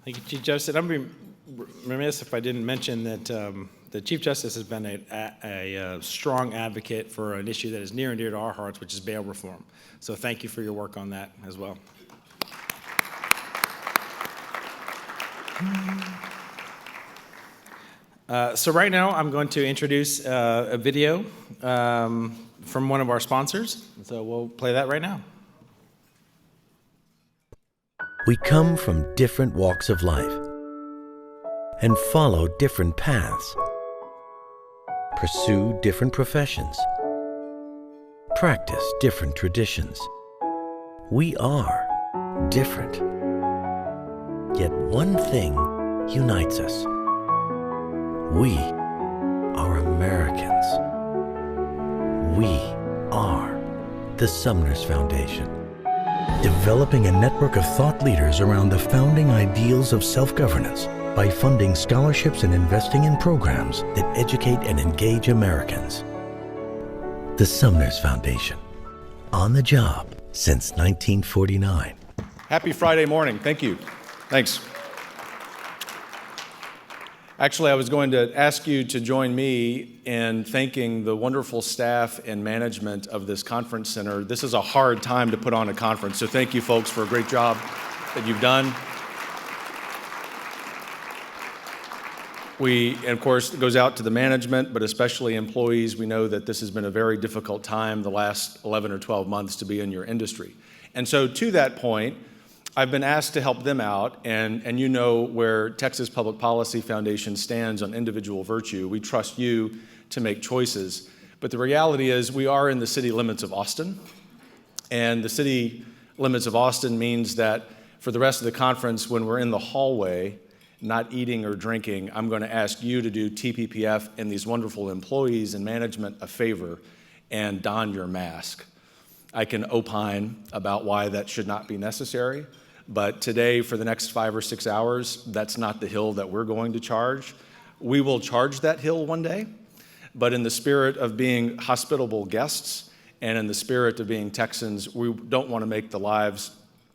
Thank you, Chief Justice. I'm being remiss if I didn't mention that the Chief Justice has been a strong advocate for an issue that is near and dear to our hearts, which is bail reform. So thank you for your work on that as well. So right now I'm going to introduce a video from one of our sponsors. So we'll play that right now. We come from different walks of life and follow different paths, pursue different professions, practice different traditions. We are different. Yet one thing unites us. We are Americans. We are the Sumners Foundation, developing a network of thought leaders around the founding ideals of self-governance by funding scholarships and investing in programs that educate and engage Americans. The Sumners Foundation, on the job since 1949. Happy Friday morning. Thank you. Thanks. Actually, I was going to ask you to join me in thanking the wonderful staff and management of this conference center. This is a hard time to put on a conference, so thank you folks for a great job that you've done. And of course, it goes out to the management, but especially employees. We know that this has been a very difficult time the last 11 or 12 months to be in your industry. And so to that point, I've been asked to help them out, and you know where Texas Public Policy Foundation stands on individual virtue. We trust you to make choices. But the reality is we are in the city limits of Austin, and the city limits of Austin means that for the rest of the conference, when we're in the hallway, not eating or drinking, I'm going to ask you to do TPPF and these wonderful employees and management a favor and don your mask. I can opine about why that should not be necessary. But today, for the next 5 or 6 hours, that's not the hill that we're going to charge. We will charge that hill one day, but in the spirit of being hospitable guests and in the spirit of being Texans, we don't want to make the lives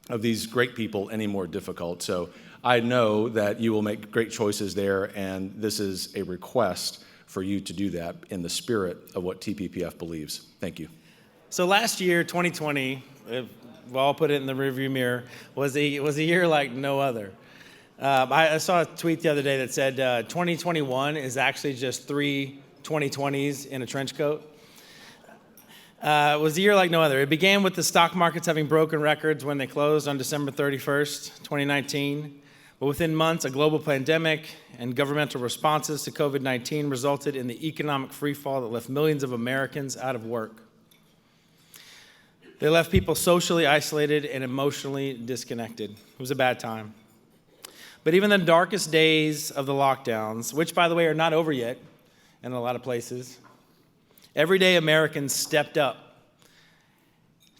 of these great people any more difficult. So I know that you will make great choices there, and this is a request for you to do that in the spirit of what TPPF believes. Thank you. So last year, 2020, we'll all put it in the rearview mirror, was a year like no other. I saw a tweet the other day that said 2021 is actually just 3 2020s in a trench coat. It was a year like no other. It began with the stock markets having broken records when they closed on December 31st, 2019. But within months, a global pandemic and governmental responses to COVID-19 resulted in the economic freefall that left millions of Americans out of work. They left people socially isolated and emotionally disconnected. It was a bad time. But even the darkest days of the lockdowns, which, by the way, are not over yet in a lot of places, everyday Americans stepped up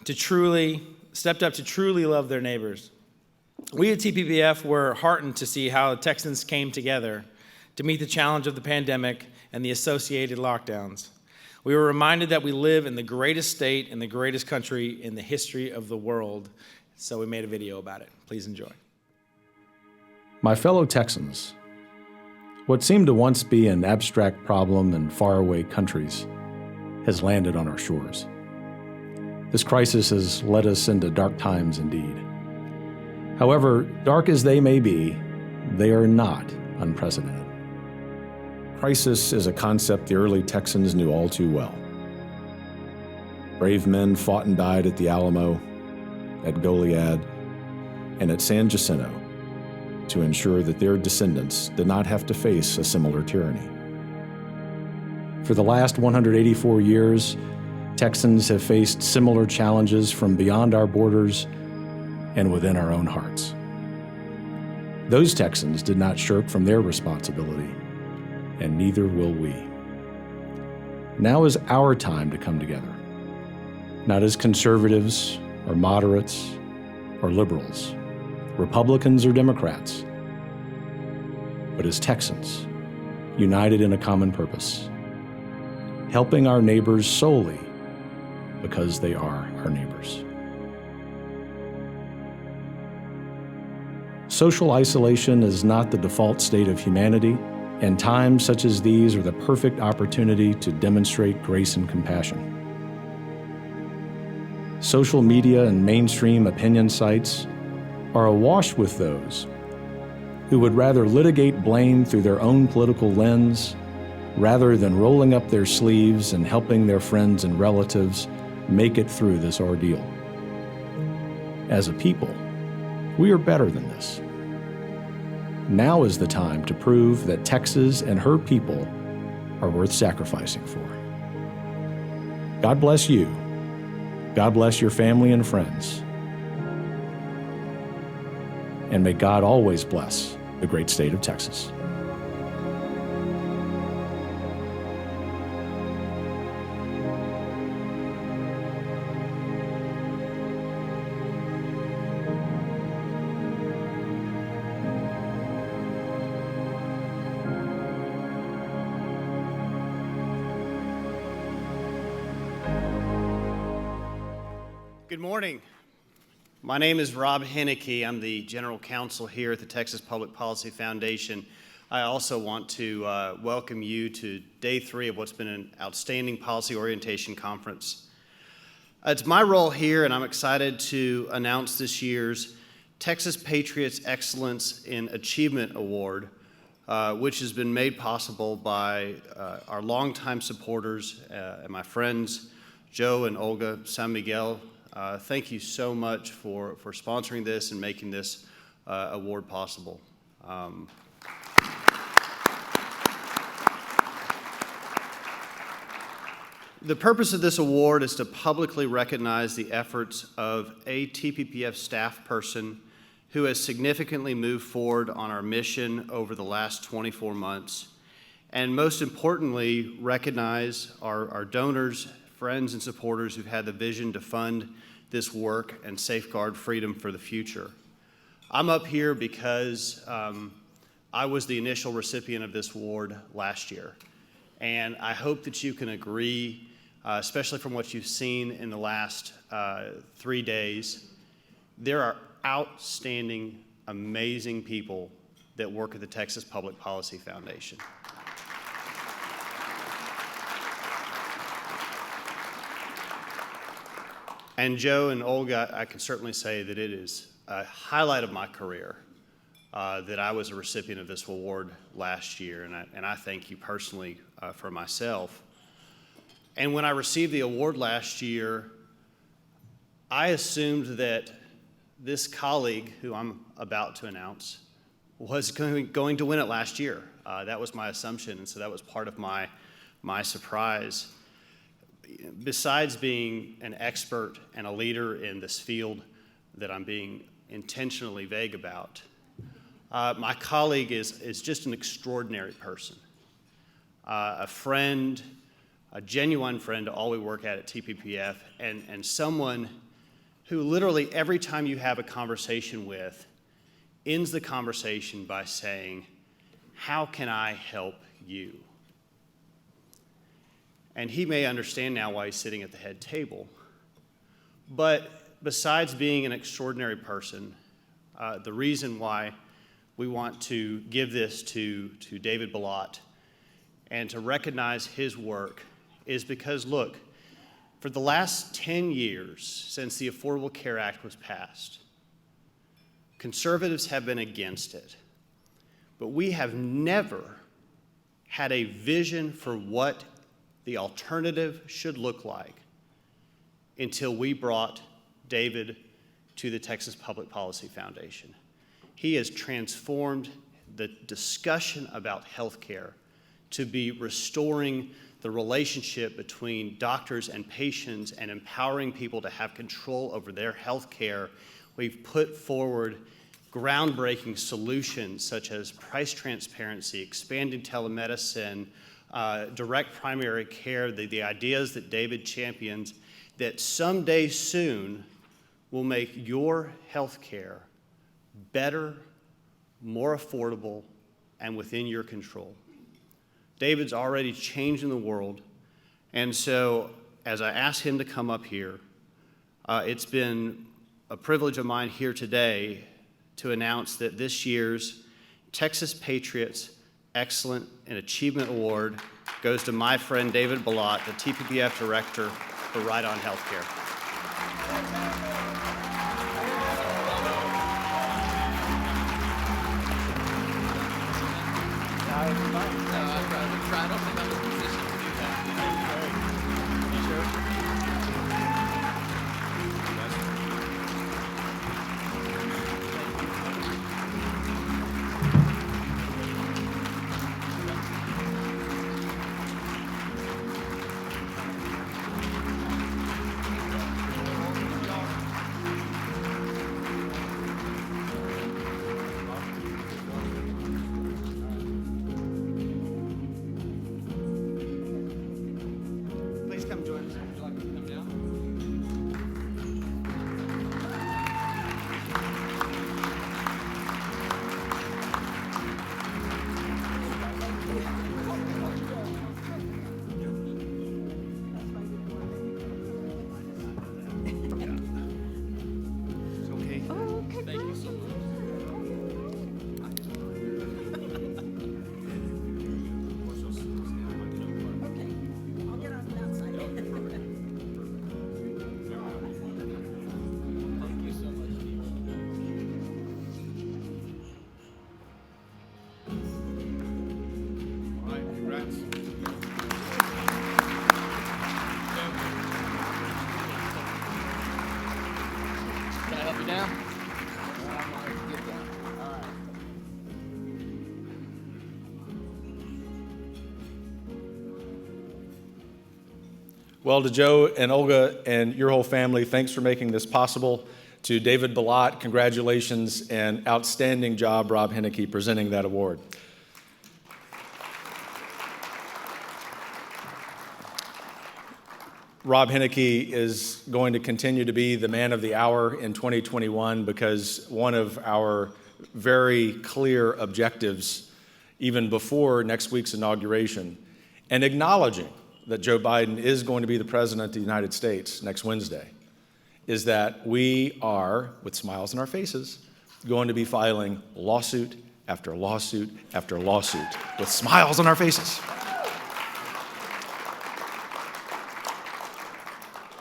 to truly love their neighbors. We at TPPF were heartened to see how Texans came together to meet the challenge of the pandemic and the associated lockdowns. We were reminded that we live in the greatest state in the greatest country in the history of the world, so we made a video about it. Please enjoy. My fellow Texans, what seemed to once be an abstract problem in faraway countries has landed on our shores. This crisis has led us into dark times indeed. However, dark as they may be, they are not unprecedented. Crisis is a concept the early Texans knew all too well. Brave men fought and died at the Alamo, at Goliad, and at San Jacinto to ensure that their descendants did not have to face a similar tyranny. For the last 184 years, Texans have faced similar challenges from beyond our borders and within our own hearts. Those Texans did not shirk from their responsibility, and neither will we. Now is our time to come together, not as conservatives or moderates or liberals, Republicans or Democrats, but as Texans, united in a common purpose, helping our neighbors solely because they are our neighbors. Social isolation is not the default state of humanity, and times such as these are the perfect opportunity to demonstrate grace and compassion. Social media and mainstream opinion sites are awash with those who would rather litigate blame through their own political lens rather than rolling up their sleeves and helping their friends and relatives make it through this ordeal. As a people, we are better than this. Now is the time to prove that Texas and her people are worth sacrificing for. God bless you. God bless your family and friends. And may God always bless the great state of Texas. Good morning. My name is Rob Henneke. I'm the General Counsel here at the Texas Public Policy Foundation. I also want to welcome you to day 3 of what's been an outstanding policy orientation conference. It's my role here, and I'm excited to announce this year's Texas Patriots Excellence in Achievement Award, which has been made possible by our longtime supporters and my friends, Joe and Olga San Miguel. Thank you so much for sponsoring this and making this award possible. The purpose of this award is to publicly recognize the efforts of a TPPF staff person who has significantly moved forward on our mission over the last 24 months, and most importantly, recognize our donors, friends, and supporters who've had the vision to fund this work and safeguard freedom for the future. I'm up here because I was the initial recipient of this award last year, and I hope that you can agree, especially from what you've seen in the last 3 days, there are outstanding, amazing people that work at the Texas Public Policy Foundation. And Joe and Olga, I can certainly say that it is a highlight of my career that I was a recipient of this award last year, and I thank you personally for myself. And when I received the award last year, I assumed that this colleague, who I'm about to announce, was going to win it last year. That was my assumption, and so that was part of my surprise. Besides being an expert and a leader in this field that I'm being intentionally vague about, my colleague is just an extraordinary person, a friend, a genuine friend to all we work at TPPF, and someone who literally every time you have a conversation with ends the conversation by saying, "How can I help you?" And he may understand now why he's sitting at the head table. But besides being an extraordinary person, the reason why we want to give this to David Ballot and to recognize his work is because, look, for the last 10 years since the Affordable Care Act was passed, conservatives have been against it. But we have never had a vision for what the alternative should look like until we brought David to the Texas Public Policy Foundation. He has transformed the discussion about health care to be restoring the relationship between doctors and patients and empowering people to have control over their health care. We've put forward groundbreaking solutions such as price transparency, expanded telemedicine, direct primary care, the ideas that David champions that someday soon will make your health care better, more affordable, and within your control. David's already changing the world, and so as I asked him to come up here, it's been a privilege of mine here today to announce that this year's Texas Patriots Excellent and Achievement Award goes to my friend David Balot, the TPPF Director for Right On Healthcare. Please come join us. Would you like me to come down? It's okay. Thank you so much. All right, congrats. Can I help you down? Well, to Joe and Olga and your whole family, thanks for making this possible. To David Balot, congratulations and outstanding job, Rob Henneke, presenting that award. Rob Henneke is going to continue to be the man of the hour in 2021 because one of our very clear objectives, even before next week's inauguration, and acknowledging that Joe Biden is going to be the president of the United States next Wednesday, is that we are, with smiles on our faces, going to be filing lawsuit after lawsuit after lawsuit with smiles on our faces.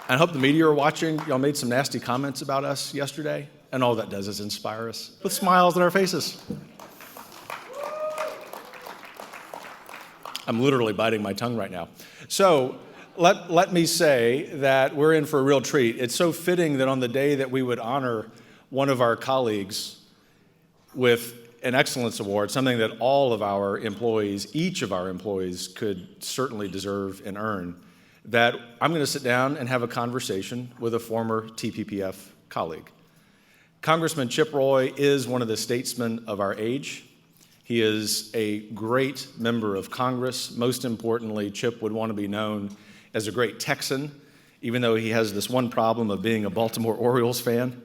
I hope the media are watching. Y'all made some nasty comments about us yesterday, and all that does is inspire us with smiles on our faces. I'm literally biting my tongue right now. So let me say that we're in for a real treat. It's so fitting that on the day that we would honor one of our colleagues with an Excellence Award, something that all of our employees, each of our employees could certainly deserve and earn, that I'm going to sit down and have a conversation with a former TPPF colleague. Congressman Chip Roy is one of the statesmen of our age. He is a great member of Congress. Most importantly, Chip would want to be known as a great Texan, even though he has this one problem of being a Baltimore Orioles fan.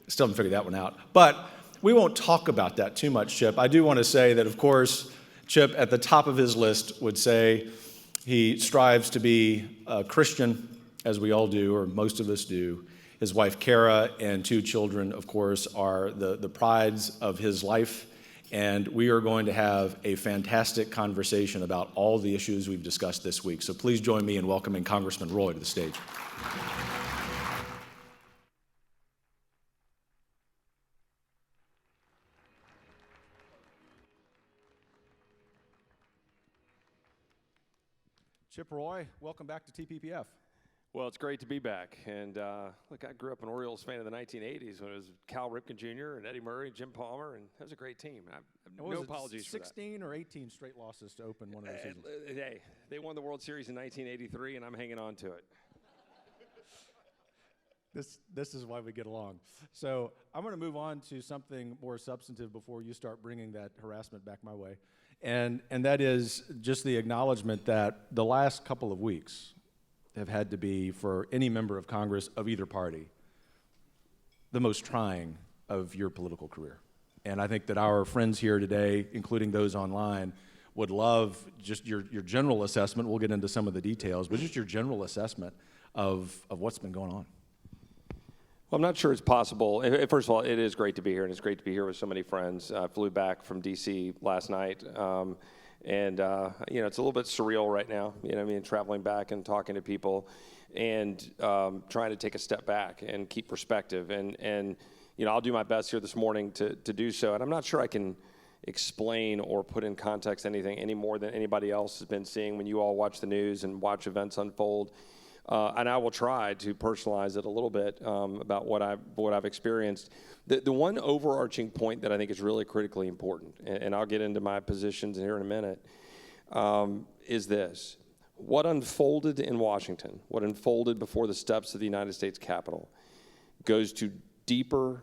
Still haven't figured that one out. But we won't talk about that too much, Chip. I do want to say that, of course, Chip, at the top of his list, would say he strives to be a Christian, as we all do, or most of us do. His wife, Kara, and 2 children, of course, are the prides of his life. And we are going to have a fantastic conversation about all the issues we've discussed this week. So please join me in welcoming Congressman Roy to the stage. Chip Roy, welcome back to TPPF. Well, it's great to be back. And look, I grew up an Orioles fan in the 1980s when it was Cal Ripken Jr. and Eddie Murray, Jim Palmer, and that was a great team. I have no apologies for that. 16 or 18 straight losses to open one of those seasons? Hey, they won the World Series in 1983, and I'm hanging on to it. This is why we get along. So I'm going to move on to something more substantive before you start bringing that harassment back my way. And that is just the acknowledgement that the last couple of weeks have had to be, for any member of Congress of either party, the most trying of your political career. And I think that our friends here today, including those online, would love just your general assessment. We'll get into some of the details, but just your general assessment of what's been going on. Well, I'm not sure it's possible. First of all, it is great to be here, and it's great to be here with so many friends. I flew back from D.C. last night, and you know, it's a little bit surreal right now. You know, I mean, traveling back and talking to people, and trying to take a step back and keep perspective. And you know, I'll do my best here this morning to do so. And I'm not sure I can explain or put in context anything any more than anybody else has been seeing when you all watch the news and watch events unfold. And I will try to personalize it a little bit about what I've experienced. The one overarching point that I think is really critically important, and I'll get into my positions here in a minute, is this. What unfolded in Washington, what unfolded before the steps of the United States Capitol, goes to deeper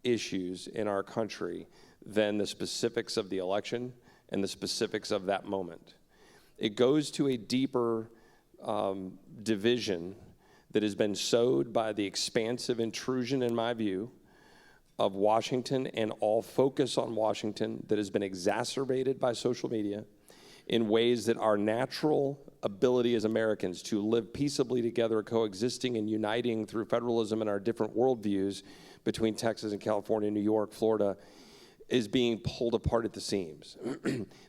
issues in our country than the specifics of the election and the specifics of that moment. It goes to a deeper division that has been sowed by the expansive intrusion, in my view, of Washington and all focus on Washington that has been exacerbated by social media in ways that our natural ability as Americans to live peaceably together, coexisting and uniting through federalism and our different worldviews between Texas and California, New York, Florida, is being pulled apart at the seams.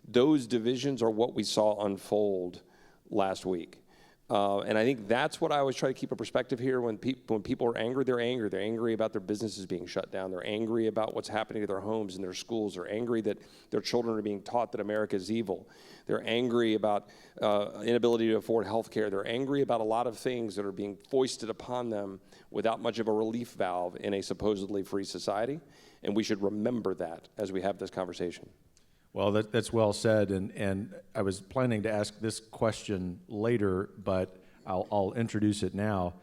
Those divisions are what we saw unfold last week. And I think that's what I always try to keep a perspective here. When people are angry, they're angry. They're angry about their businesses being shut down. They're angry about what's happening to their homes and their schools. They're angry that their children are being taught that America is evil. They're angry about inability to afford health care. They're angry about a lot of things that are being foisted upon them without much of a relief valve in a supposedly free society. And we should remember that as we have this conversation. Well, that's well said, and I was planning to ask this question later, but I'll introduce it now.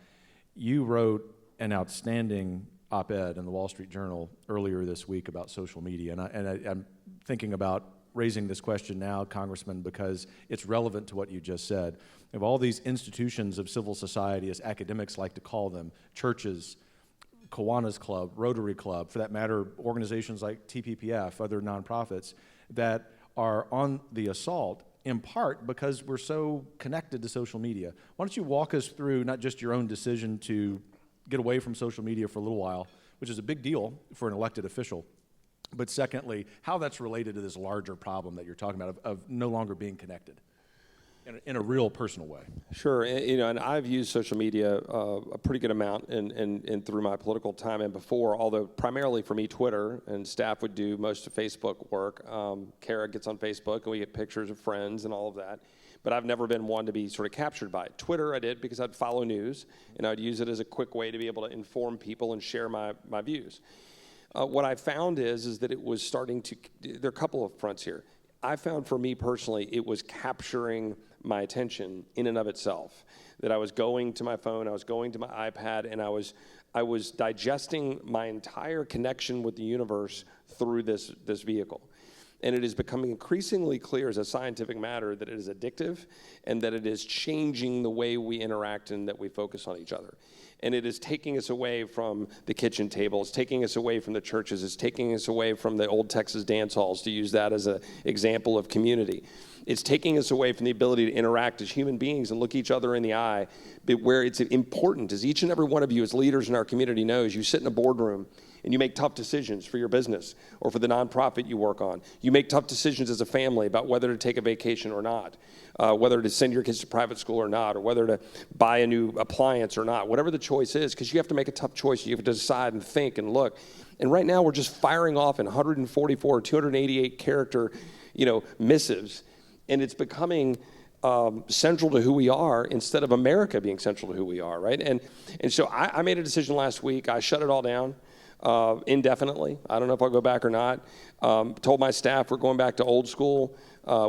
You wrote an outstanding op-ed in the Wall Street Journal earlier this week about social media, and I'm thinking about raising this question now, Congressman, because it's relevant to what you just said. Of all these institutions of civil society, as academics like to call them, churches, Kiwanis Club, Rotary Club, for that matter, organizations like TPPF, other nonprofits, that are on the assault in part because we're so connected to social media. Why don't you walk us through not just your own decision to get away from social media for a little while, which is a big deal for an elected official, but secondly, how that's related to this larger problem that you're talking about of no longer being connected in a real personal way. Sure, you know, and I've used social media a pretty good amount in through my political time and before, although primarily for me, Twitter, and staff would do most of Facebook work. Kara gets on Facebook and we get pictures of friends and all of that. But I've never been one to be sort of captured by it. Twitter I did because I'd follow news and I'd use it as a quick way to be able to inform people and share my views. What I found is that it was starting to, there are a couple of fronts here. I found for me personally, it was capturing my attention in and of itself. That I was going to my phone, I was going to my iPad, and I was digesting my entire connection with the universe through this vehicle. And it is becoming increasingly clear as a scientific matter that it is addictive and that it is changing the way we interact and that we focus on each other. And it is taking us away from the kitchen table. It's taking us away from the churches. It's taking us away from the old Texas dance halls, to use that as an example of community. It's taking us away from the ability to interact as human beings and look each other in the eye. But where it's important, as each and every one of you as leaders in our community knows, you sit in a boardroom and you make tough decisions for your business or for the nonprofit you work on. You make tough decisions as a family about whether to take a vacation or not, whether to send your kids to private school or not, or whether to buy a new appliance or not, whatever the choice is, because you have to make a tough choice. You have to decide and think and look. And right now we're just firing off in 144, 288 character, missives, and it's becoming central to who we are instead of America being central to who we are, right? And so I made a decision last week. I shut it all down. Indefinitely. I don't know if I'll go back or not. Told my staff we're going back to old school.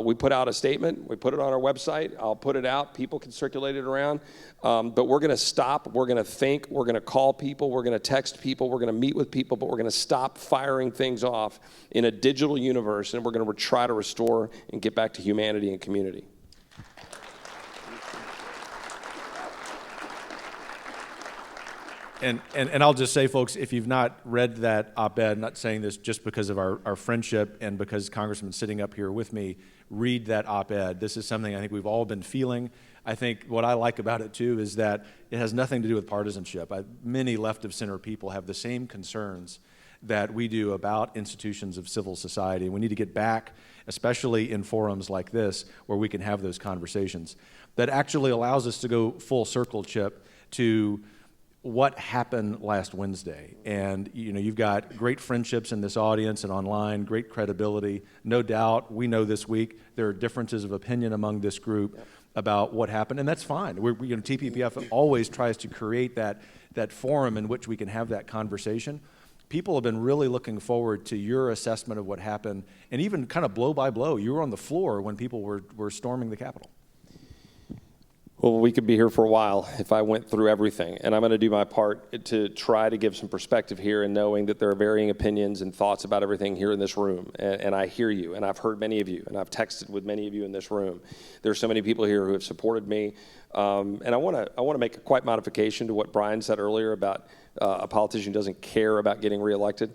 We put out a statement. We put it on our website. I'll put it out. People can circulate it around. But we're going to stop. We're going to think. We're going to call people. We're going to text people. We're going to meet with people. But we're going to stop firing things off in a digital universe. And we're going to try to restore and get back to humanity and community. And I'll just say, folks, if you've not read that op-ed, I'm not saying this just because of our friendship and because Congressman's sitting up here with me, read that op-ed. This is something I think we've all been feeling. I think what I like about it too is that it has nothing to do with partisanship. Many left of center people have the same concerns that we do about institutions of civil society. We need to get back, especially in forums like this, where we can have those conversations. That actually allows us to go full circle, Chip, to what happened last Wednesday. And you've got great friendships in this audience and online, great credibility. No doubt, we know this week there are differences of opinion among this group about what happened, and that's fine. TPPF always tries to create that forum in which we can have that conversation. People have been really looking forward to your assessment of what happened, and even kind of blow by blow. You were on the floor when people were storming the Capitol. Well, we could be here for a while if I went through everything, and I'm going to do my part to try to give some perspective here, and knowing that there are varying opinions and thoughts about everything here in this room, and I hear you, and I've heard many of you, and I've texted with many of you in this room. There's so many people here who have supported me, and I want to make a quick modification to what Brian said earlier about a politician who doesn't care about getting reelected.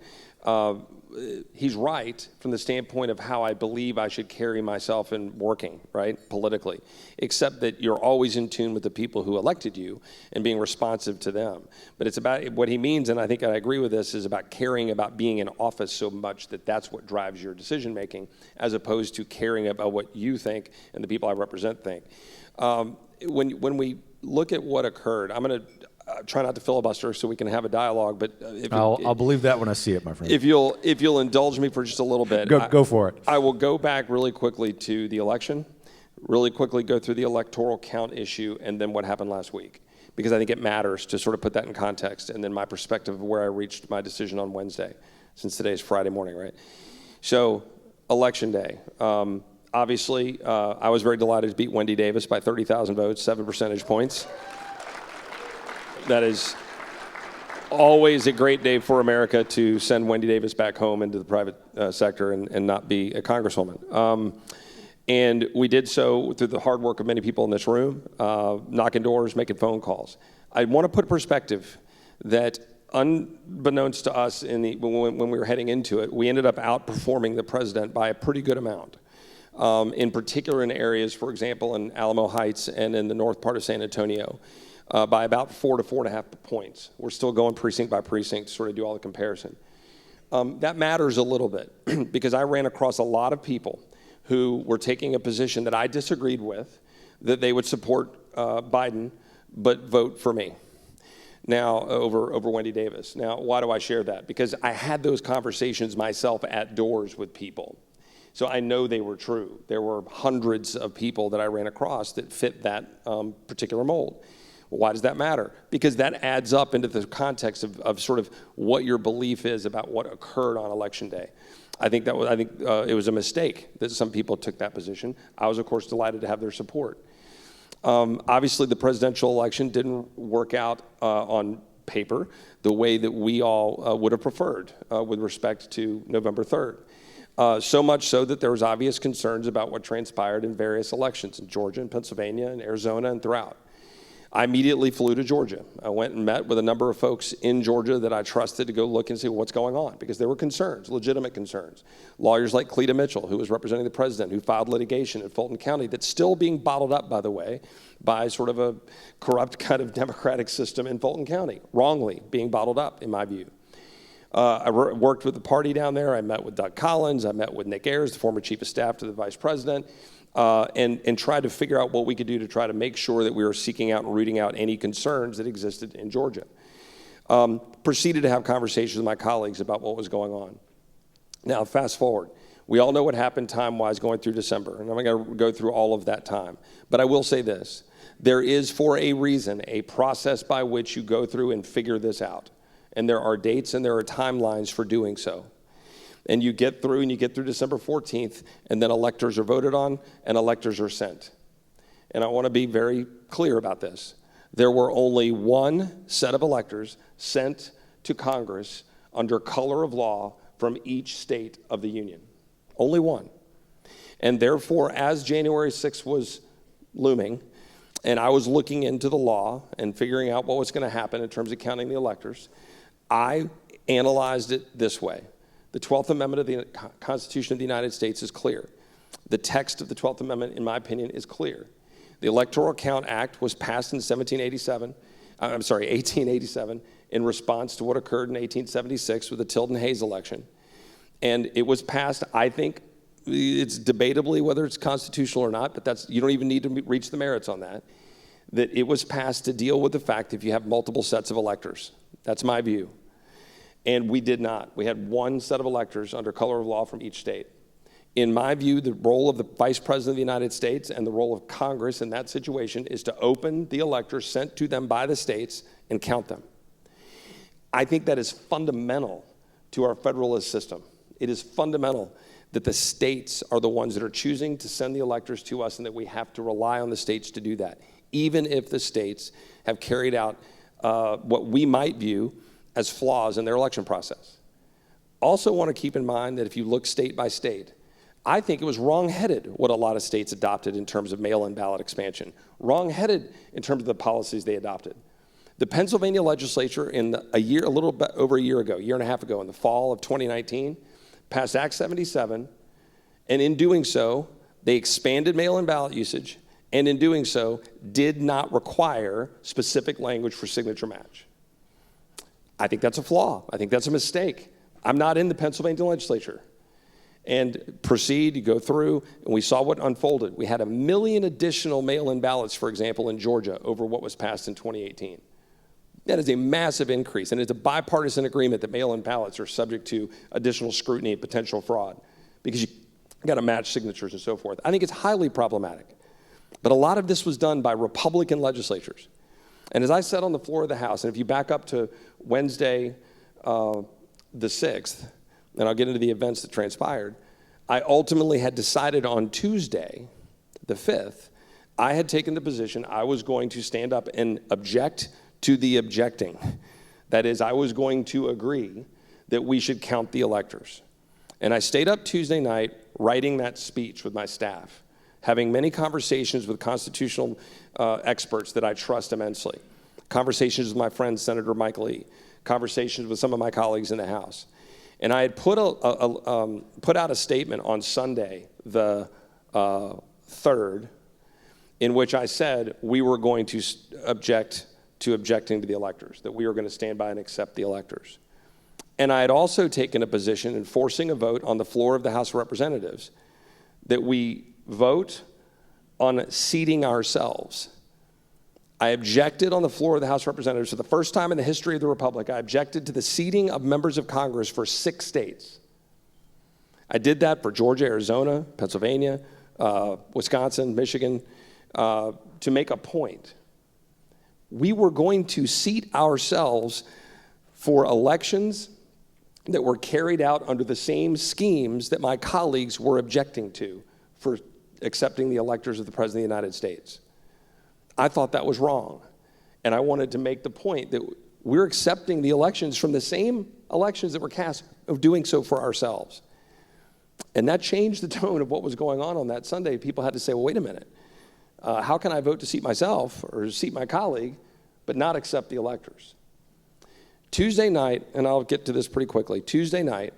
He's right from the standpoint of how I believe I should carry myself in working, right, politically, except that you're always in tune with the people who elected you and being responsive to them. But it's about what he means, and I think I agree with this, is about caring about being in office so much that that's what drives your decision making, as opposed to caring about what you think and the people I represent think. When we look at what occurred, I'm going to try not to filibuster so we can have a dialogue, but I'll believe that when I see it, my friend. If you'll indulge me for just a little bit, go for it. I will go back really quickly to the election, really quickly go through the electoral count issue, and then what happened last week, because I think it matters to sort of put that in context, and then my perspective of where I reached my decision on Wednesday, since today is Friday morning, right? So, election day. Obviously, I was very delighted to beat Wendy Davis by 30,000 votes, 7 percentage points. That is always a great day for America to send Wendy Davis back home into the private sector and not be a congresswoman. And we did so through the hard work of many people in this room, knocking doors, making phone calls. I want to put perspective that unbeknownst to us when we were heading into it, we ended up outperforming the president by a pretty good amount. In particular in areas, for example, in Alamo Heights and in the north part of San Antonio, by about 4 to 4.5 points. We're still going precinct by precinct to sort of do all the comparison. That matters a little bit because I ran across a lot of people who were taking a position that I disagreed with, that they would support Biden, but vote for me. Now, over Wendy Davis. Now, why do I share that? Because I had those conversations myself at doors with people. So I know they were true. There were hundreds of people that I ran across that fit that particular mold. Well, why does that matter? Because that adds up into the context of sort of what your belief is about what occurred on Election Day. I think it was a mistake that some people took that position. I was, of course, delighted to have their support. Obviously, the presidential election didn't work out on paper the way that we all would have preferred with respect to November 3rd. So much so that there was obvious concerns about what transpired in various elections in Georgia and Pennsylvania and Arizona and throughout. I immediately flew to Georgia. I went and met with a number of folks in Georgia that I trusted to go look and see what's going on, because there were concerns, legitimate concerns. Lawyers like Cleta Mitchell, who was representing the president, who filed litigation in Fulton County that's still being bottled up, by the way, by sort of a corrupt kind of democratic system in Fulton County, wrongly being bottled up, in my view. I worked with the party down there. I met with Doug Collins. I met with Nick Ayers, the former chief of staff to the vice president, and tried to figure out what we could do to try to make sure that we were seeking out and rooting out any concerns that existed in Georgia. Proceeded to have conversations with my colleagues about what was going on. Now, fast forward. We all know what happened time-wise going through December, and I'm not going to go through all of that time. But I will say this. There is, for a reason, a process by which you go through and figure this out. And there are dates and there are timelines for doing so. And you get through December 14th, and then electors are voted on and electors are sent. And I want to be very clear about this. There were only one set of electors sent to Congress under color of law from each state of the union. Only one. And therefore, as January 6th was looming, and I was looking into the law and figuring out what was going to happen in terms of counting the electors, I analyzed it this way. The 12th Amendment of the Constitution of the United States is clear. The text of the 12th Amendment, in my opinion, is clear. The Electoral Count Act was passed in 1887, in response to what occurred in 1876 with the Tilden Hayes election. And it was passed, I think, it's debatably whether it's constitutional or not, but you don't even need to reach the merits on that, that it was passed to deal with the fact if you have multiple sets of electors. That's my view. And we did not. We had one set of electors under color of law from each state. In my view, the role of the Vice President of the United States and the role of Congress in that situation is to open the electors sent to them by the states and count them. I think that is fundamental to our federalist system. It is fundamental that the states are the ones that are choosing to send the electors to us and that we have to rely on the states to do that, even if the states have carried out what we might view as flaws in their election process. Also want to keep in mind that if you look state by state, I think it was wrong-headed what a lot of states adopted in terms of mail-in ballot expansion, wrong-headed in terms of the policies they adopted. The Pennsylvania legislature a little bit over a year and a half ago, in the fall of 2019, passed Act 77, and in doing so, they expanded mail-in ballot usage, and in doing so, did not require specific language for signature match. I think that's a flaw. I think that's a mistake. I'm not in the Pennsylvania legislature. And proceed, you go through, and we saw what unfolded. We had 1 million additional mail-in ballots, for example, in Georgia over what was passed in 2018. That is a massive increase, and it's a bipartisan agreement that mail-in ballots are subject to additional scrutiny and potential fraud because you got to match signatures and so forth. I think it's highly problematic. But a lot of this was done by Republican legislatures. And as I said on the floor of the House, and if you back up to Wednesday, the 6th, and I'll get into the events that transpired, I ultimately had decided on Tuesday, the 5th, I had taken the position I was going to stand up and object to the objecting. That is, I was going to agree that we should count the electors. And I stayed up Tuesday night writing that speech with my staff, having many conversations with constitutional experts that I trust immensely, conversations with my friend Senator Mike Lee, conversations with some of my colleagues in the House. And I had put out a statement on Sunday, the 3rd, in which I said we were going to objecting to the electors, that we were going to stand by and accept the electors. And I had also taken a position in forcing a vote on the floor of the House of Representatives that we vote on seating ourselves. I objected on the floor of the House of Representatives for the first time in the history of the Republic. I objected to the seating of members of Congress for 6 states. I did that for Georgia, Arizona, Pennsylvania, Wisconsin, Michigan, to make a point. We were going to seat ourselves for elections that were carried out under the same schemes that my colleagues were objecting to for accepting the electors of the President of the United States. I thought that was wrong. And I wanted to make the point that we're accepting the elections from the same elections that were cast, of doing so for ourselves. And that changed the tone of what was going on that Sunday. People had to say, well, wait a minute. How can I vote to seat myself or seat my colleague, but not accept the electors? Tuesday night, and I'll get to this pretty quickly, Tuesday night,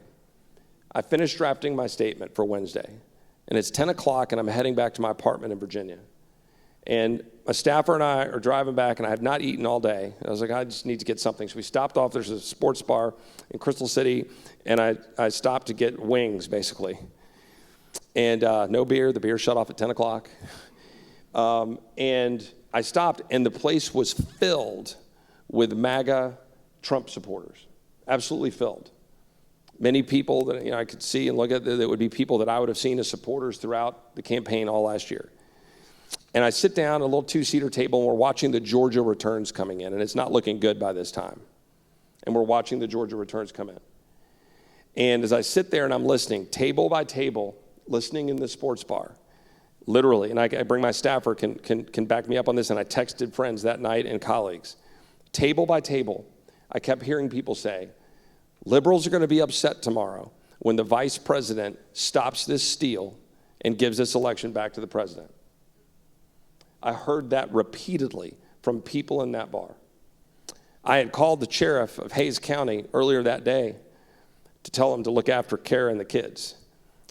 I finished drafting my statement for Wednesday. And it's 10 o'clock, and I'm heading back to my apartment in Virginia. And my staffer and I are driving back, and I have not eaten all day. And I was like, I just need to get something. So we stopped off. There's a sports bar in Crystal City, and I stopped to get wings, basically. And no beer. The beer shut off at 10 o'clock. And I stopped, and the place was filled with MAGA Trump supporters, absolutely filled. Many people that I could see and look at that would be people that I would have seen as supporters throughout the campaign all last year. And I sit down at a little 2-seater table, and we're watching the Georgia returns coming in, and it's not looking good by this time. And we're watching the Georgia returns come in. And as I sit there and I'm listening, table by table, listening in the sports bar, literally, and I bring my staffer can back me up on this, and I texted friends that night and colleagues. Table by table, I kept hearing people say, liberals are going to be upset tomorrow when the vice president stops this steal and gives this election back to the president. I heard that repeatedly from people in that bar. I had called the sheriff of Hayes County earlier that day to tell him to look after Kara and the kids.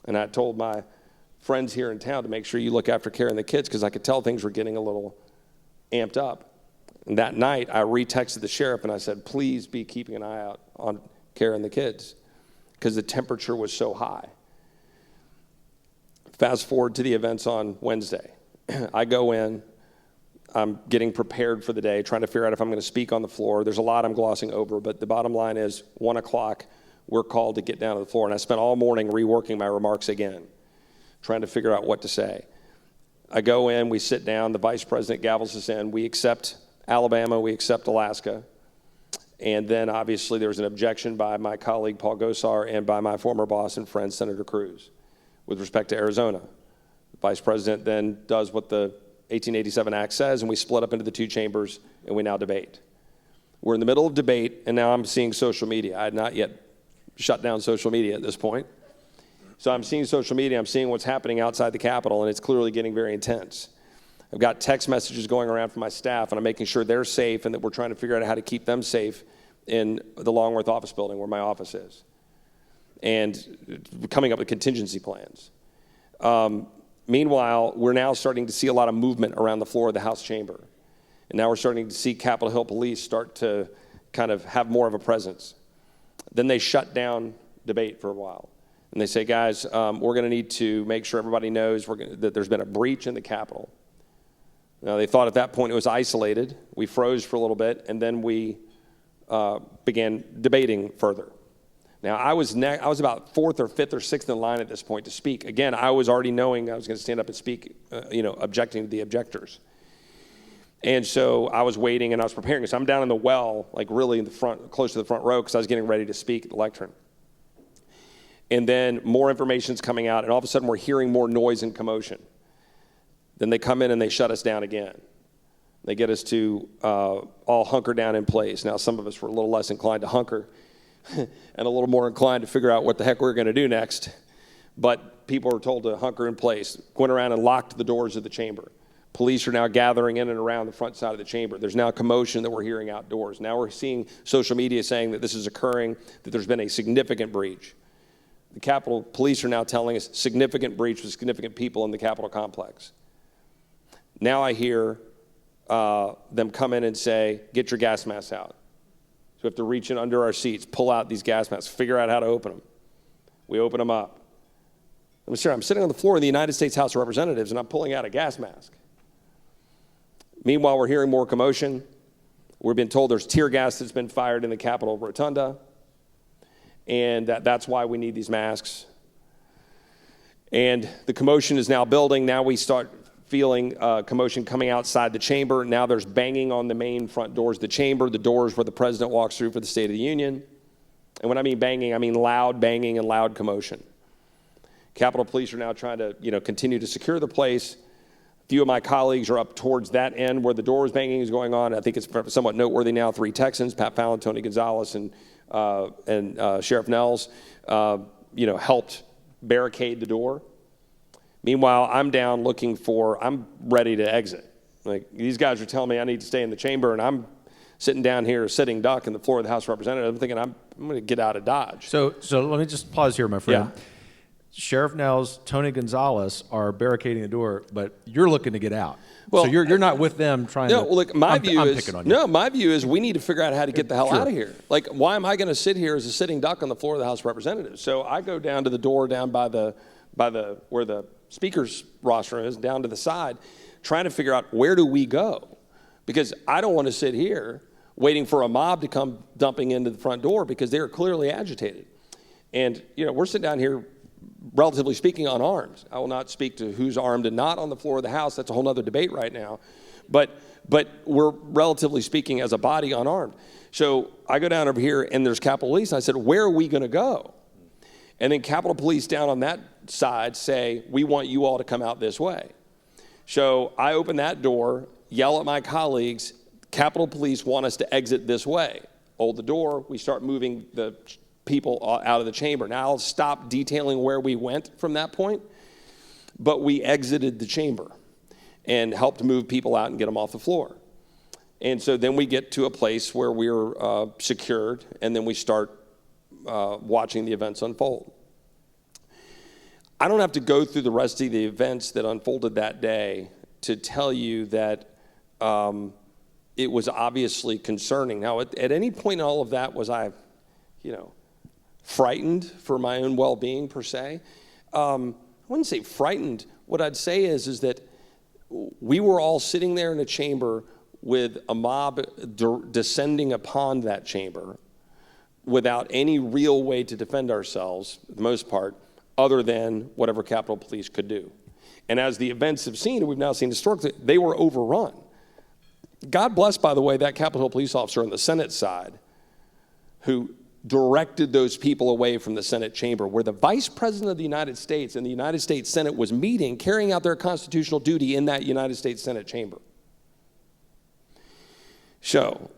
And I told my friends here in town to make sure you look after Kara and the kids, because I could tell things were getting a little amped up. And that night, I retexted the sheriff and I said, please be keeping an eye out on Kara and the kids, because the temperature was so high. Fast forward to the events on Wednesday. I go in, I'm getting prepared for the day, trying to figure out if I'm going to speak on the floor. There's a lot I'm glossing over, but the bottom line is 1 o'clock, we're called to get down to the floor. And I spent all morning reworking my remarks again, trying to figure out what to say. I go in, we sit down, the vice president gavels us in. We accept Alabama, we accept Alaska. And then obviously there was an objection by my colleague Paul Gosar and by my former boss and friend Senator Cruz with respect to Arizona. The vice president then does what the 1887 Act says, and we split up into the two chambers, and we now debate. We're in the middle of debate, and now I'm seeing social media. I had not yet shut down social media at this point. So I'm seeing social media, I'm seeing what's happening outside the Capitol, and it's clearly getting very intense. I've got text messages going around from my staff, and I'm making sure they're safe and that we're trying to figure out how to keep them safe in the Longworth office building where my office is, and coming up with contingency plans. Meanwhile, we're now starting to see a lot of movement around the floor of the House chamber. And now we're starting to see Capitol Hill police start to kind of have more of a presence. Then they shut down debate for a while. And they say, guys, we're going to need to make sure everybody knows that there's been a breach in the Capitol. Now, they thought at that point it was isolated. We froze for a little bit, and then we began debating further. Now, I was about fourth or fifth or sixth in line at this point to speak. Again, I was already knowing I was going to stand up and speak, objecting to the objectors. And so I was waiting and I was preparing. So I'm down in the well, like really in the front, close to the front row, because I was getting ready to speak at the lectern. And then more information's coming out, and all of a sudden we're hearing more noise and commotion. Then they come in and they shut us down again. They get us to all hunker down in place. Now, some of us were a little less inclined to hunker and a little more inclined to figure out what the heck we're going to do next. But people were told to hunker in place, went around and locked the doors of the chamber. Police are now gathering in and around the front side of the chamber. There's now commotion that we're hearing outdoors. Now we're seeing social media saying that this is occurring, that there's been a significant breach. The Capitol Police are now telling us significant breach with significant people in the Capitol complex. Now I hear them come in and say, get your gas masks out. So we have to reach in under our seats, pull out these gas masks, figure out how to open them. We open them up. I'm sitting on the floor of the United States House of Representatives, and I'm pulling out a gas mask. Meanwhile, we're hearing more commotion. We're being told there's tear gas that's been fired in the Capitol Rotunda, and that's why we need these masks. And the commotion is now building. Now we start feeling commotion coming outside the chamber. Now there's banging on the main front doors of the chamber, the doors where the president walks through for the State of the Union. And when I mean banging, I mean loud banging and loud commotion. Capitol Police are now trying to, continue to secure the place. A few of my colleagues are up towards that end where the doors banging is going on. I think it's somewhat noteworthy now. 3 Texans, Pat Fallon, Tony Gonzalez, and Sheriff Nels, helped barricade the door. Meanwhile, I'm down I'm ready to exit. Like, these guys are telling me I need to stay in the chamber, and I'm sitting down here, sitting duck in the floor of the House of Representatives. I'm thinking I'm going to get out of Dodge. So let me just pause here, my friend. Yeah. Sheriff Nels, Tony Gonzalez are barricading the door, but you're looking to get out. Well, so you're not with them trying to. No, well, look, my view is we need to figure out how to get the hell Sure. out of here. Like, why am I going to sit here as a sitting duck on the floor of the House of Representatives? So I go down to the door down by the where the speaker's rostrum is, down to the side, trying to figure out where do we go, because I don't want to sit here waiting for a mob to come dumping into the front door, because they are clearly agitated. And we're sitting down here, relatively speaking, unarmed. I will not speak to who's armed and not on the floor of the House. That's a whole other debate right now. But we're, relatively speaking, as a body, unarmed. So I go down over here, and there's Capitol Police, and I said, where are we going to go? And then Capitol Police down on that side say, we want you all to come out this way. So I open that door, yell at my colleagues, Capitol Police want us to exit this way. Hold the door, we start moving the people out of the chamber. Now I'll stop detailing where we went from that point, but we exited the chamber and helped move people out and get them off the floor. And so then we get to a place where we're secured, and then we start watching the events unfold. I don't have to go through the rest of the events that unfolded that day to tell you that it was obviously concerning. Now, at any point in all of that, was I, frightened for my own well-being per se? I wouldn't say frightened. What I'd say is that we were all sitting there in a chamber with a mob descending upon that chamber without any real way to defend ourselves, for the most part, other than whatever Capitol Police could do. And as the events have seen, and we've now seen historically, they were overrun. God bless, by the way, that Capitol Police officer on the Senate side who directed those people away from the Senate chamber, where the Vice President of the United States and the United States Senate was meeting, carrying out their constitutional duty in that United States Senate chamber. So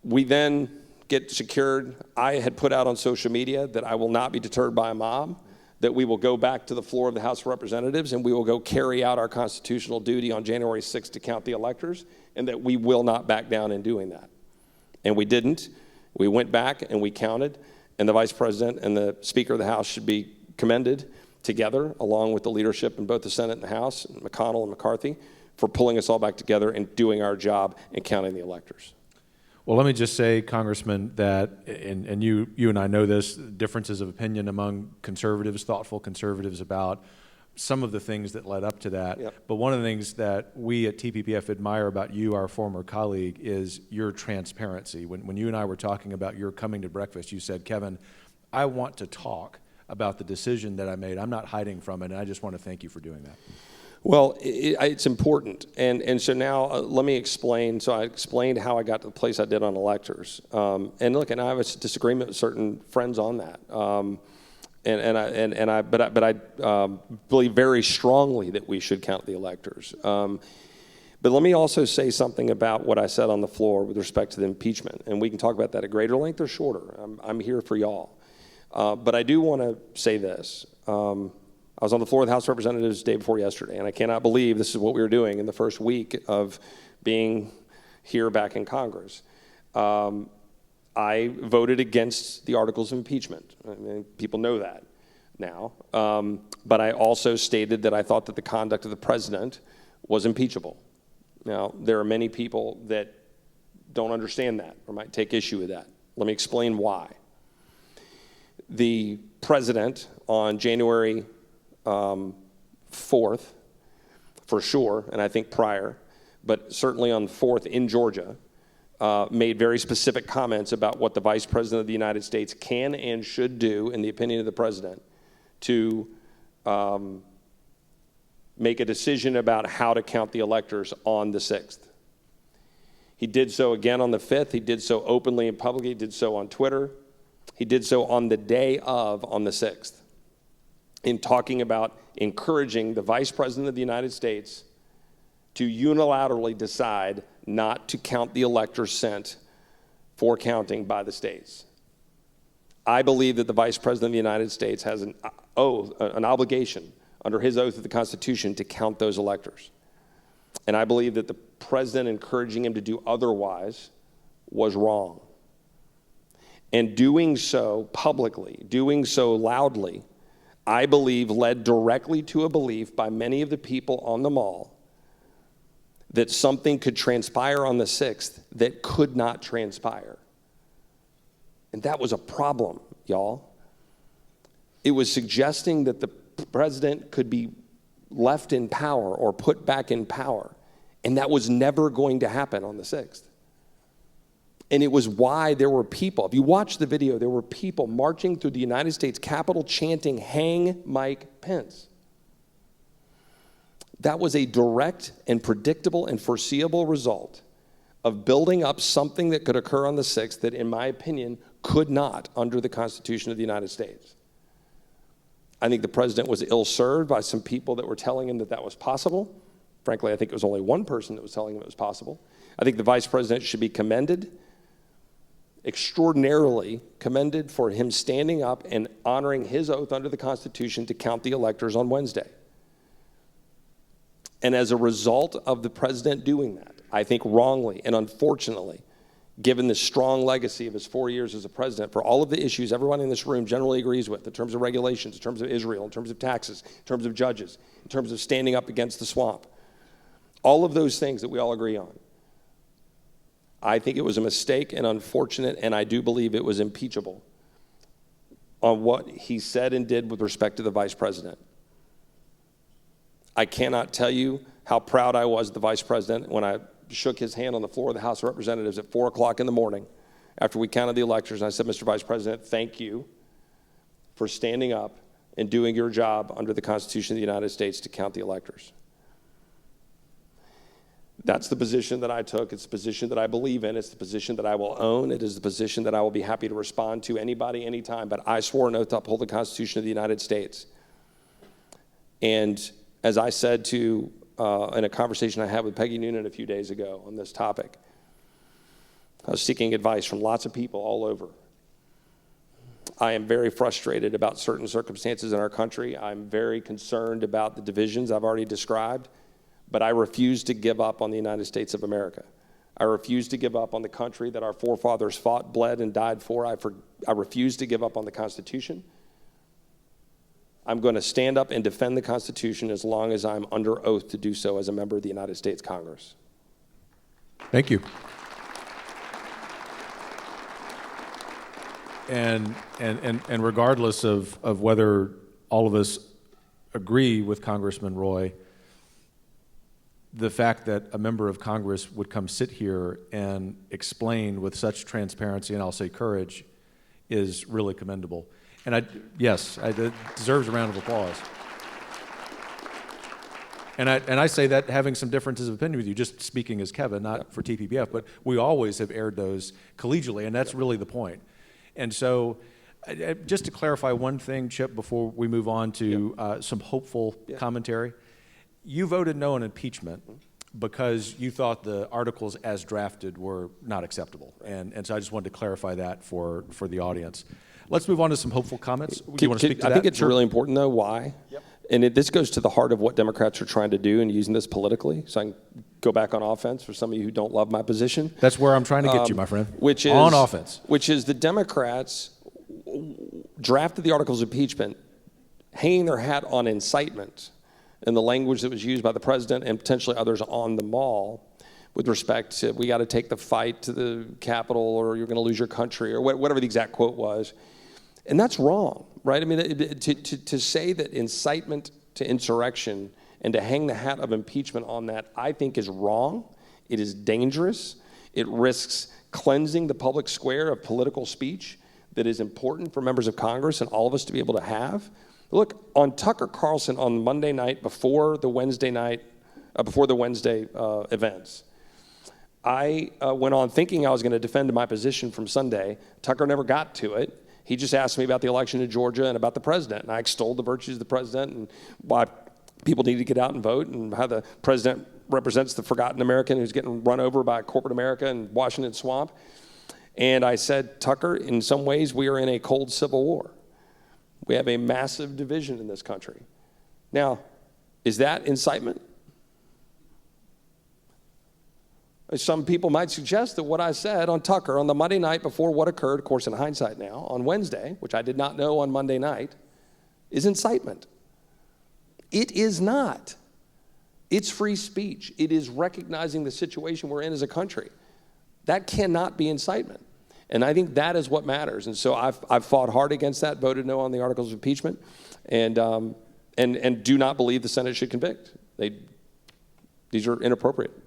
we then get secured. I had put out on social media that I will not be deterred by a mob, that we will go back to the floor of the House of Representatives and we will go carry out our constitutional duty on January 6th to count the electors, and that we will not back down in doing that. And we didn't. We went back and we counted, and the Vice President and the Speaker of the House should be commended together, along with the leadership in both the Senate and the House, McConnell and McCarthy, for pulling us all back together and doing our job and counting the electors. Well, let me just say, Congressman, that, and you and I know this, differences of opinion among conservatives, thoughtful conservatives, about some of the things that led up to that. Yep. But one of the things that we at TPPF admire about you, our former colleague, is your transparency. When you and I were talking about your coming to breakfast, you said, Kevin, I want to talk about the decision that I made. I'm not hiding from it, and I just want to thank you for doing that. Well, it's important, and so now let me explain. So I explained how I got to the place I did on electors, and look, and I have a disagreement with certain friends on that, but I believe very strongly that we should count the electors. But let me also say something about what I said on the floor with respect to the impeachment, and we can talk about that at greater length or shorter. I'm here for y'all, but I do want to say this. I was on the floor of the House of Representatives the day before yesterday, and I cannot believe this is what we were doing in the first week of being here back in Congress. I voted against the articles of impeachment. I mean, people know that now. But I also stated that I thought that the conduct of the president was impeachable. Now, there are many people that don't understand that or might take issue with that. Let me explain why. The president on January 4th, for sure, and I think prior, but certainly on the 4th in Georgia, made very specific comments about what the Vice President of the United States can and should do, in the opinion of the president, to make a decision about how to count the electors on the 6th. He did so again on the 5th. He did so openly and publicly. He did so on Twitter. He did so on the day of, on the 6th. In talking about encouraging the Vice President of the United States to unilaterally decide not to count the electors sent for counting by the states. I believe that the Vice President of the United States has an obligation under his oath of the Constitution to count those electors. And I believe that the President encouraging him to do otherwise was wrong. And doing so publicly, doing so loudly, I believe led directly to a belief by many of the people on the mall that something could transpire on the 6th that could not transpire. And that was a problem, y'all. It was suggesting that the president could be left in power or put back in power, and that was never going to happen on the 6th. And it was why there were people, if you watch the video, there were people marching through the United States Capitol chanting, "Hang Mike Pence." That was a direct and predictable and foreseeable result of building up something that could occur on the 6th that, in my opinion, could not under the Constitution of the United States. I think the president was ill-served by some people that were telling him that that was possible. Frankly, I think it was only one person that was telling him it was possible. I think the vice president should be commended, extraordinarily commended, for him standing up and honoring his oath under the Constitution to count the electors on Wednesday. And as a result of the president doing that, I think wrongly and unfortunately, given the strong legacy of his 4 years as a president, for all of the issues everyone in this room generally agrees with, in terms of regulations, in terms of Israel, in terms of taxes, in terms of judges, in terms of standing up against the swamp, all of those things that we all agree on. I think it was a mistake and unfortunate, and I do believe it was impeachable on what he said and did with respect to the vice president. I cannot tell you how proud I was of the vice president when I shook his hand on the floor of the House of Representatives at 4 o'clock in the morning after we counted the electors. And I said, Mr. Vice President, thank you for standing up and doing your job under the Constitution of the United States to count the electors. That's the position that I took. It's the position that I believe in. It's the position that I will own. It is the position that I will be happy to respond to anybody, anytime. But I swore an oath to uphold the Constitution of the United States. And as I said to in a conversation I had with Peggy Noonan a few days ago on this topic, I was seeking advice from lots of people all over. I am very frustrated about certain circumstances in our country. I'm very concerned about the divisions I've already described, but I refuse to give up on the United States of America. I refuse to give up on the country that our forefathers fought, bled, and died for. I refuse to give up on the Constitution. I'm going to stand up and defend the Constitution as long as I'm under oath to do so as a member of the United States Congress. Thank you. And regardless of whether all of us agree with Congressman Roy, the fact that a member of Congress would come sit here and explain with such transparency and I'll say courage is really commendable. And it deserves a round of applause. And I say that having some differences of opinion with you, just speaking as Kevin, not for TPPF, but we always have aired those collegially, and that's really the point. And so, just to clarify one thing, Chip, before we move on to some hopeful commentary, you voted no on impeachment because you thought the articles as drafted were not acceptable. And so I just wanted to clarify that for the audience. Let's move on to some hopeful comments. Do you want to speak to that? I think it's really important, though. Why? Yep. And this goes to the heart of what Democrats are trying to do and using this politically. So I can go back on offense for some of you who don't love my position. That's where I'm trying to get you, my friend. Which is on offense. Which is the Democrats drafted the articles of impeachment hanging their hat on incitement and the language that was used by the president and potentially others on the mall with respect to we got to take the fight to the Capitol or you're going to lose your country or whatever the exact quote was. And that's wrong, right? I mean, to say that incitement to insurrection and to hang the hat of impeachment on that, I think is wrong. It is dangerous. It risks cleansing the public square of political speech that is important for members of Congress and all of us to be able to have. Look, on Tucker Carlson on Monday night before the Wednesday events, I went on thinking I was going to defend my position from Sunday. Tucker never got to it. He just asked me about the election in Georgia and about the president. And I extolled the virtues of the president and why people need to get out and vote and how the president represents the forgotten American who's getting run over by corporate America and Washington swamp. And I said, Tucker, in some ways we are in a cold civil war. We have a massive division in this country. Now, is that incitement? Some people might suggest that what I said on Tucker on the Monday night before what occurred, of course in hindsight now, on Wednesday, which I did not know on Monday night, is incitement. It is not. It's free speech. It is recognizing the situation we're in as a country. That cannot be incitement. And I think that is what matters. And so I've fought hard against that, voted no on the articles of impeachment, and do not believe the Senate should convict. These are inappropriate.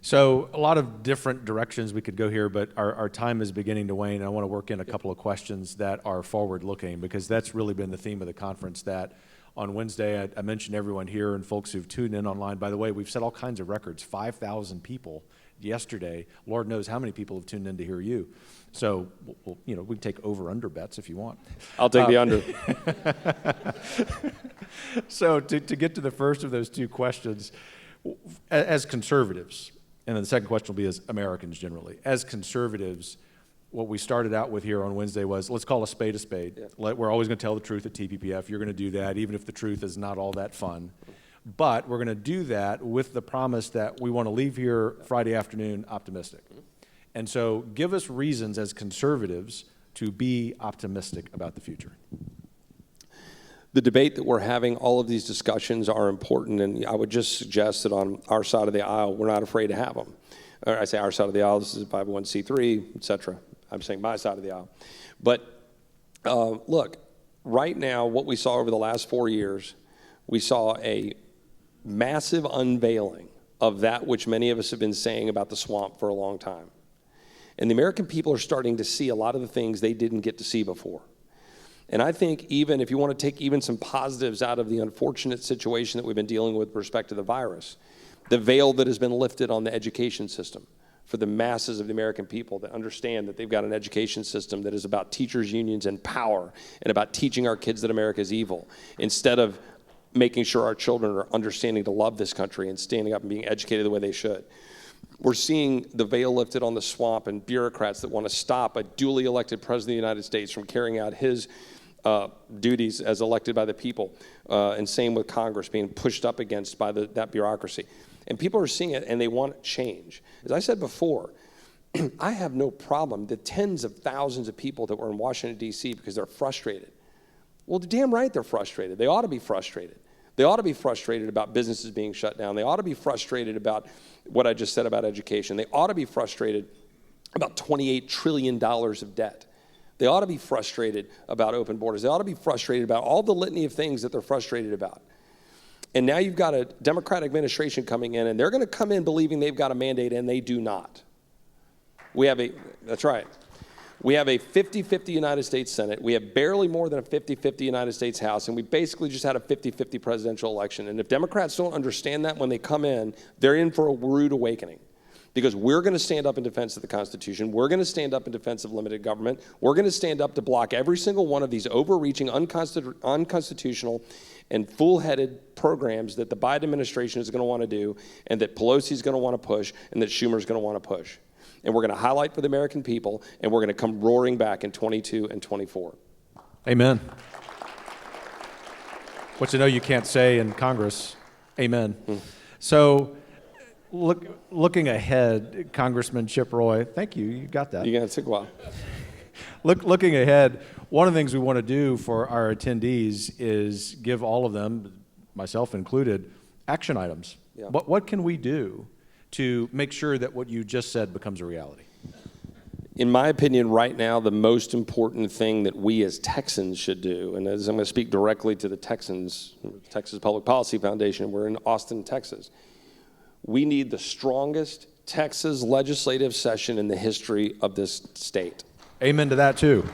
So a lot of different directions we could go here, but our time is beginning to wane. I want to work in a couple of questions that are forward-looking because that's really been the theme of the conference. That on Wednesday, I mentioned everyone here and folks who've tuned in online. By the way, we've set all kinds of records, 5,000 people yesterday. Lord knows how many people have tuned in to hear you. So, we can take over-under bets if you want. I'll take the under. So to get to the first of those two questions, as conservatives, and then the second question will be as Americans generally. As conservatives, what we started out with here on Wednesday was, let's call a spade a spade. Yeah. We're always going to tell the truth at TPPF. You're going to do that, even if the truth is not all that fun. But we're going to do that with the promise that we want to leave here Friday afternoon optimistic. And so give us reasons as conservatives to be optimistic about the future. The debate that we're having, all of these discussions are important, and I would just suggest that on our side of the aisle, we're not afraid to have them. Or I say our side of the aisle, this is 501c3, et cetera. I'm saying my side of the aisle. But look, right now, what we saw over the last 4 years, we saw a massive unveiling of that which many of us have been saying about the swamp for a long time. And the American people are starting to see a lot of the things they didn't get to see before. And I think even if you want to take even some positives out of the unfortunate situation that we've been dealing with respect to the virus, the veil that has been lifted on the education system for the masses of the American people that understand that they've got an education system that is about teachers' unions and power and about teaching our kids that America is evil, instead of making sure our children are understanding to love this country and standing up and being educated the way they should. We're seeing the veil lifted on the swamp and bureaucrats that want to stop a duly elected president of the United States from carrying out his duties as elected by the people, and same with Congress being pushed up against by that bureaucracy. And people are seeing it, and they want change. As I said before, I have no problem the tens of thousands of people that were in Washington, D.C. because they're frustrated. Well, damn right they're frustrated. They ought to be frustrated. They ought to be frustrated about businesses being shut down. They ought to be frustrated about what I just said about education. They ought to be frustrated about $28 trillion of debt. They ought to be frustrated about open borders. They ought to be frustrated about all the litany of things that they're frustrated about. And now you've got a Democratic administration coming in, and they're going to come in believing they've got a mandate, and they do not. That's right. We have a 50-50 United States Senate. We have barely more than a 50-50 United States House, and we basically just had a 50-50 presidential election. And if Democrats don't understand that when they come in, they're in for a rude awakening. Because we're going to stand up in defense of the Constitution. We're going to stand up in defense of limited government. We're going to stand up to block every single one of these overreaching, unconstitutional, and fool-headed programs that the Biden administration is going to want to do, and that Pelosi is going to want to push, and that Schumer is going to want to push. And we're going to highlight for the American people, and we're going to come roaring back in 22 and 24. Amen. What you know you can't say in Congress, amen. So looking ahead, Congressman Chip Roy, thank you, you got that. You got to take a while. Looking ahead, one of the things we want to do for our attendees is give all of them, myself included, action items. Yeah. What can we do to make sure that what you just said becomes a reality? In my opinion, right now, the most important thing that we as Texans should do, and as I'm going to speak directly to the Texans, Texas Public Policy Foundation, we're in Austin, Texas. We need the strongest Texas legislative session in the history of this state. Amen to that, too.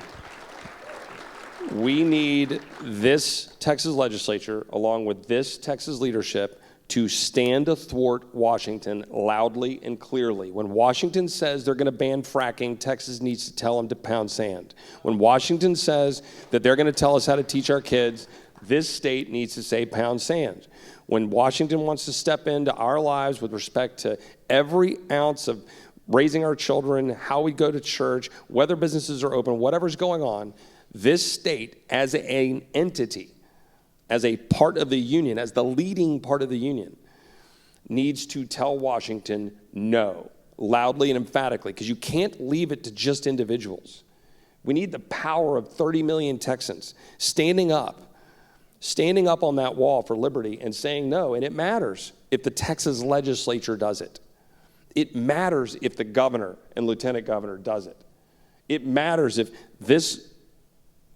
We need this Texas legislature, along with this Texas leadership, to stand athwart Washington loudly and clearly. When Washington says they're going to ban fracking, Texas needs to tell them to pound sand. When Washington says that they're going to tell us how to teach our kids, this state needs to say pound sand. When Washington wants to step into our lives with respect to every ounce of raising our children, how we go to church, whether businesses are open, whatever's going on, this state as an entity, as a part of the union, as the leading part of the union, needs to tell Washington no, loudly and emphatically, because you can't leave it to just individuals. We need the power of 30 million Texans standing up on that wall for liberty and saying no. And it matters if the Texas legislature does it. It matters if the governor and lieutenant governor does it. It matters if this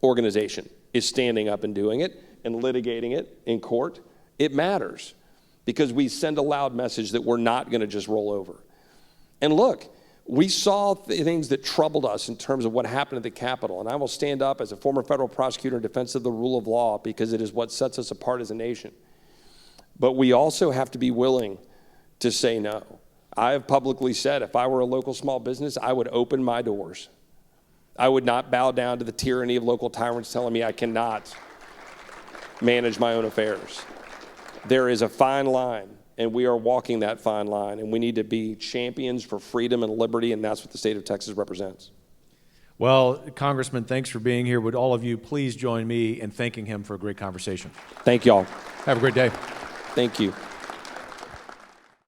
organization is standing up and doing it and litigating it in court. It matters because we send a loud message that we're not going to just roll over. And look, we saw things that troubled us in terms of what happened at the Capitol. And I will stand up as a former federal prosecutor in defense of the rule of law because it is what sets us apart as a nation. But we also have to be willing to say no. I have publicly said if I were a local small business, I would open my doors. I would not bow down to the tyranny of local tyrants telling me I cannot manage my own affairs. There is a fine line, and we are walking that fine line, and we need to be champions for freedom and liberty, and that's what the state of Texas represents. Well, Congressman, thanks for being here. Would all of you please join me in thanking him for a great conversation? Thank y'all. Have a great day. Thank you.